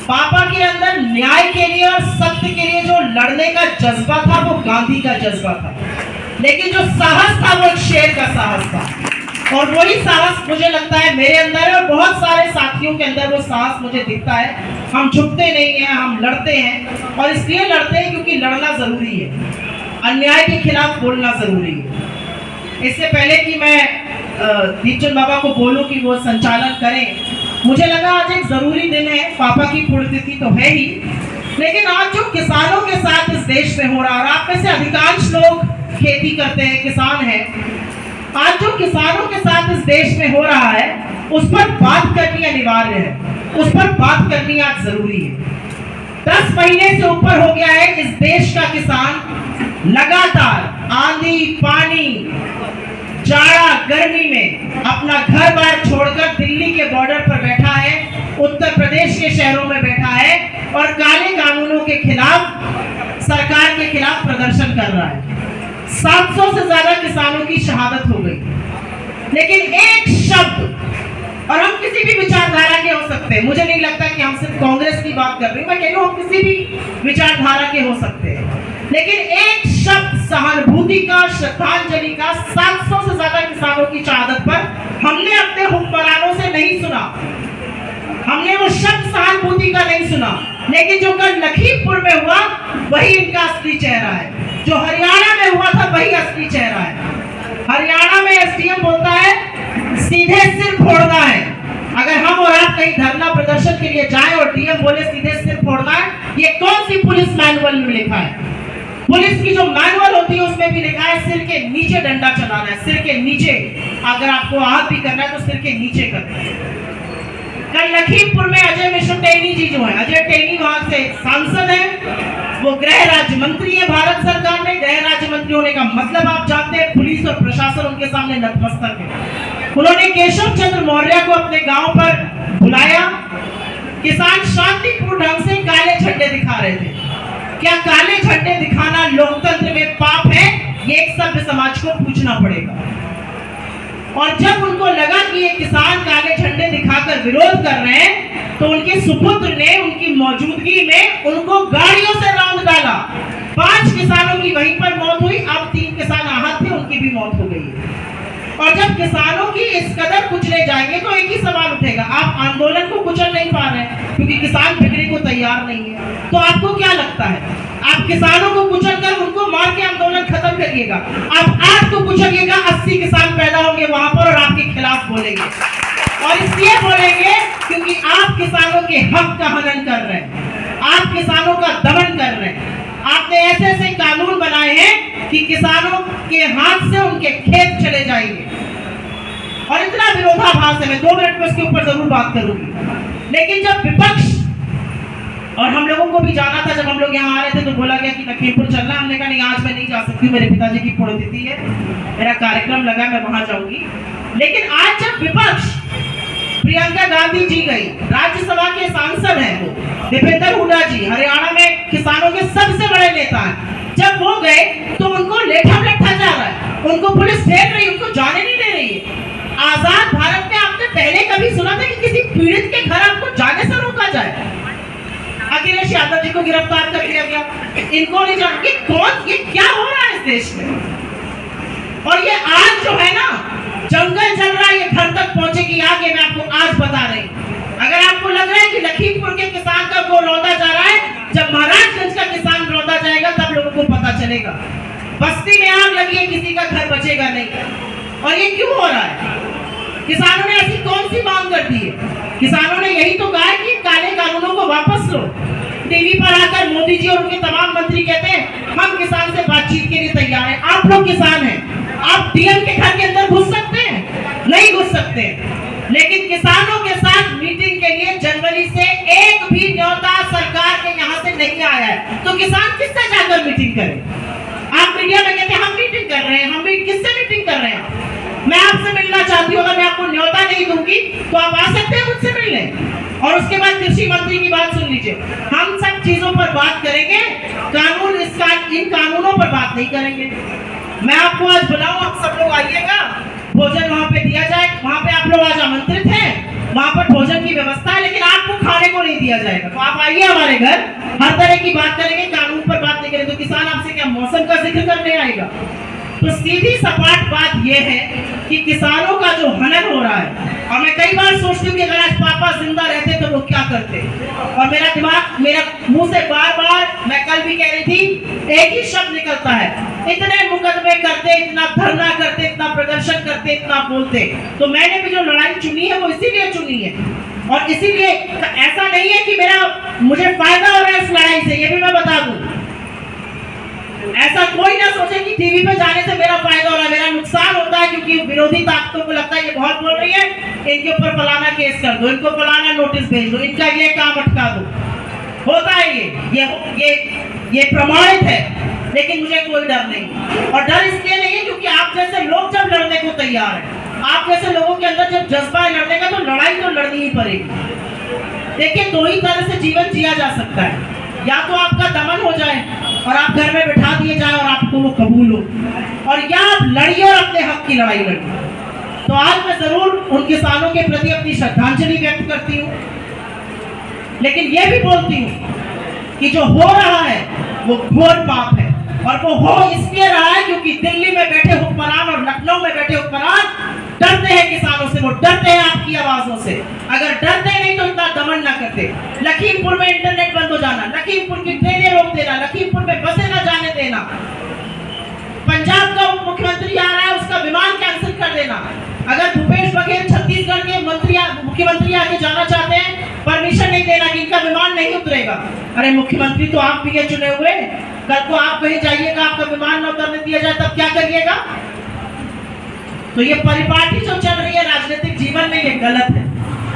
पापा के अंदर न्याय के लिए और सत्य के लिए जो लड़ने का जज्बा था वो गांधी का जज्बा था, लेकिन जो साहस था वो एक शेर का साहस था। और वही साहस मुझे लगता है मेरे अंदर और बहुत सारे साथियों के अंदर वो साहस मुझे दिखता है। हम झुकते नहीं हैं, हम लड़ते हैं, और इसलिए लड़ते हैं क्योंकि लड़ना जरूरी है, अन्याय के खिलाफ बोलना जरूरी है। इससे पहले कि मैं दीपचंद बाबा को बोलूं कि वो संचालन करें, मुझे लगा आज एक जरूरी दिन है। पापा की पुण्यतिथि तो है ही, लेकिन आज जो किसानों के साथ इस देश में हो रहा है, और आप में से अधिकांश लोग खेती करते हैं, किसान हैं, आज जो किसानों के साथ इस देश में हो रहा है उस पर बात करनी अनिवार्य है, उस पर बात करनी आज जरूरी है। 10 महीने से ऊपर हो गया है इस देश का किसान लगातार आंधी पानी जाड़ा गर्मी में अपना घर बार छोड़कर दिल्ली के बॉर्डर पर बैठा है, उत्तर प्रदेश के शहरों में बैठा है और काले कानूनों के खिलाफ, सरकार के खिलाफ प्रदर्शन कर रहा है। 700 से ज्यादा किसानों की शहादत हो गई, लेकिन एक शब्द, और हम किसी भी विचारधारा के हो सकते हैं, मुझे नहीं लगता कि हम सिर्फ कांग्रेस की बात कर रहे हैं, मैं कह रहा हूं हम किसी भी विचारधारा के हो सकते हैं, लेकिन एक शब्द सहानुभूति का, श्रद्धांजलि का 700 से ज्यादा किसानों की शहादत पर हमने अपने हुक्मरानों से नहीं सुना। हमने वो शब्द सहानुभूति का नहीं सुना, लेकिन जो कल लखीमपुर में हुआ वही इनका असली चेहरा है। जो हरियाणा में हुआ था वही असली चेहरा है। हरियाणा में एसडीएम बोलता है सीधे सिर फोड़ना है। अगर हम और आप कहीं धरना प्रदर्शन के लिए जाएं और डीएम बोले सीधे सिर फोड़ना है, ये कौन सी पुलिस मैनुअल में लिखा है? पुलिस की जो मैनुअल होती है उसमें भी लिखा है सिर के नीचे डंडा चलाना है, सिर के नीचे। अगर आपको आहत भी करना है तो सिर के नीचे करना है। कल लखीमपुर में अजय मिश्र टेनी जी जो है, अजय टेनी वहां से सांसद है, वो गृह राज्य मंत्री है भारत सरकार में। गृह राज्य मंत्री होने का मतलब आप जानते हैं, पुलिस और प्रशासन उनके सामने नतमस्तक है। उन्होंने केशव चंद्र मौर्य को अपने गांव पर बुलाया। किसान शांतिपूर्ण ढंग से काले झंडे दिखा रहे थे। क्या काले झंडे दिखाना लोकतंत्र में पाप है? ये एक सभ्य समाज को पूछना पड़ेगा। और जब उनको लगा कि ये किसान काले झंडे दिखाकर विरोध कर रहे हैं, तो उनके सुपुत्र ने उनकी मौजूदगी में उनको गाड़ियों से रौंद डाला। 5 किसानों की वहीं पर मौत हुई। अब 3 किसान आहत थे, उनकी भी मौत हो गई। और जब किसानों की इस कदर कुचले जाएंगे तो एक ही सवाल उठेगा, आप आंदोलन को कुचल नहीं पा रहे हैं क्योंकि किसान बिगड़े को तैयार नहीं है, तो आपको क्या लगता है आप किसानों को कुचल कर उनको मार के आंदोलन खत्म करिएगा? आप आज को कुचलिएगा, 80 किसान पैदा होंगे वहां पर और आपके खिलाफ बोलेंगे। और इसलिए बोलेंगे क्योंकि आप किसानों के हक का हनन कर रहे हैं, आप किसानों का दमन कर रहे हैं। आपने ऐसे ऐसे कानून बनाए हैं कि किसानों के हाथ से उनके खेत चले जाएंगे, और इतना विरोधाभास है। मैं 2 मिनट में इसके ऊपर जरूर बात करूंगी। लेकिन जब विपक्ष, और हम लोगों को भी जाना था, जब हम लोग यहाँ आ रहे थे तो बोला गया कि लखीमपुर चलना, हमने कहा नहीं आज मैं नहीं जा सकती, मेरे पिताजी की पुण्यतिथि है, मेरा कार्यक्रम लगा, मैं वहां जाऊंगी। लेकिन आज जब विपक्ष, प्रियंका गांधी जी गई, राज्यसभा के सांसद हैं वो, दीपेंद्र हुड्डा जी हरियाणा में किसानों के सबसे बड़े नेता हैं, जब वो गए तो उनको लेठा लेठा जा रहा है, उनको पुलिस घेर रही, उनको जाने नहीं दे रही है। आजाद भारत में आपने पहले कभी सुना था कि किसी पीड़ित के घर आपको जाने से रोका जाए? अखिलेश यादव जी को गिरफ्तार कर लिया गया, इनको नहीं जान, ये कौन, ये क्या हो रहा है इस देश में? और ये आज जो है ना जंगल चल रहा है, ये घर तक पहुंचेगी आगे, मैं आपको आज बता रही हूं। अगर आपको लग रहा है कि लखीमपुर के किसान का को रौंदा जा रहा है, जब महाराजगंज का किसान रौंदा जाएगा तब लोगों को पता चलेगा। बस्ती में आग लगी है, किसी का घर बचेगा नहीं। और ये क्यों हो रहा है? किसानों ने ऐसी कौन सी मांग कर दी है? किसानों ने यही तो कहा है कि काले कानूनों को वापस लो। टीवी पर आकर मोदी जी और उनके तमाम मंत्री कहते हैं हम किसान से बातचीत के लिए तैयार हैं। आप लोग किसान हैं, आप डीएम के घर के अंदर घुस सकते हैं? नहीं घुस सकते। लेकिन किसानों के साथ मीटिंग के लिए जनवरी से एक भी न्योता सरकार के यहाँ से नहीं आया है, तो किसान किससे जाकर मीटिंग करें? आप मीडिया में कहते हैं हम मीटिंग कर रहे हैं, हम किससे मीटिंग कर रहे हैं? मैं आपसे मिलना चाहती हूँ, अगर मैं आपको न्योता नहीं दूंगी तो आप आ सकते हैं मुझसे मिलने। और उसके बाद कृषि मंत्री की बात सुन लीजिए, हम सब चीजों पर बात करेंगे, कानून इन कानूनों पर बात नहीं करेंगे। मैं आपको आज बुलाऊं, आप सब लोग आइएगा, भोजन वहां पे दिया जाए, वहां पे आप लोग आज आमंत्रित हैं, वहां पर भोजन की व्यवस्था है, लेकिन आपको खाने को नहीं दिया दिया जाएगा। तो आप आइए हमारे घर, हर तरह की बात करेंगे, कानून पर बात नहीं करेंगे। तो किसान आपसे क्या मौसम का जिक्र करने आएगा? तो सीधी सपाट बात यह है कि किसानों का जो हनन हो रहा है, और मैं कई बार सोचती हूँ कि अगर आज पापा जिंदा रहते तो वो क्या करते, और मेरा दिमाग, मेरा मुंह से बार बार, मैं कल भी कह रही थी, एक ही शब्द निकलता है, इतने मुकदमे करते, इतना धरना करते, इतना प्रदर्शन करते, इतना बोलते। तो मैंने भी जो लड़ाई चुनी है वो इसीलिए चुनी है, और इसीलिए ऐसा नहीं है कि मुझे फायदा हो रहा है इस लड़ाई से, ये भी मैं बता दूं। ऐसा कोई ना सोचे कि टीवी पे जाने से मेरा फायदा हो रहा है, मेरा नुकसान होता है, क्योंकि विरोधी ताकतों को लगता है ये बहुत बोल रही है, इनके ऊपर फलाना केस कर दो, इनको फलाना नोटिस भेज दो, इनका ये काम अटका दो। होता है ये प्रमाणित है, लेकिन मुझे कोई डर नहीं। और डर इसलिए नहीं है क्योंकि आप जैसे लोग जब लड़ने को तैयार है, आप जैसे लोगों के अंदर जब जज्बा है लड़ने का, तो लड़ाई तो लड़नी ही पड़ेगी। देखिए, दो ही तरह से जीवन जिया जा सकता है, या तो आपका दमन हो जाए और आप घर में बिठा दिए जाए और आपको वो कबूल हो, और या आप लड़िए और अपने हक की लड़ाई लड़िए। तो आज मैं जरूर उन किसानों के प्रति अपनी श्रद्धांजलि व्यक्त करती हूँ, लेकिन ये भी बोलती हूँ कि जो हो रहा है वो घोर पाप है, और वो हो इसलिए रहा है क्योंकि दिल्ली में बैठे हुक्मरान और लखनऊ में बैठे हुक्मरान डरते हैं किसानों से, वो डरते हैं आपकी आवाजों से। अगर डरते नहीं तो इतना दमन ना करते। लखीमपुर में इंटरनेट बंद हो जाना, लखीमपुर की ट्रेनें रोक देना, लखीमपुर में बसें ना जाने देना, पंजाब का उप मुख्यमंत्री आ रहा है उसका विमान कैंसिल कर देना, अगर भूपेश बघेल छत्तीसगढ़ के मुख्यमंत्री आके जाना चाहते हैं, परमिशन नहीं देना कि इनका विमान नहीं उतरेगा। अरे मुख्यमंत्री तो आप भी चुने हुए, कल को आप कहीं जाइएगा, आपका विमान न उतरने दिया जाए, तब क्या करिएगा? तो ये परिपाटी जो चल रही है राजनीतिक जीवन में, ये गलत है।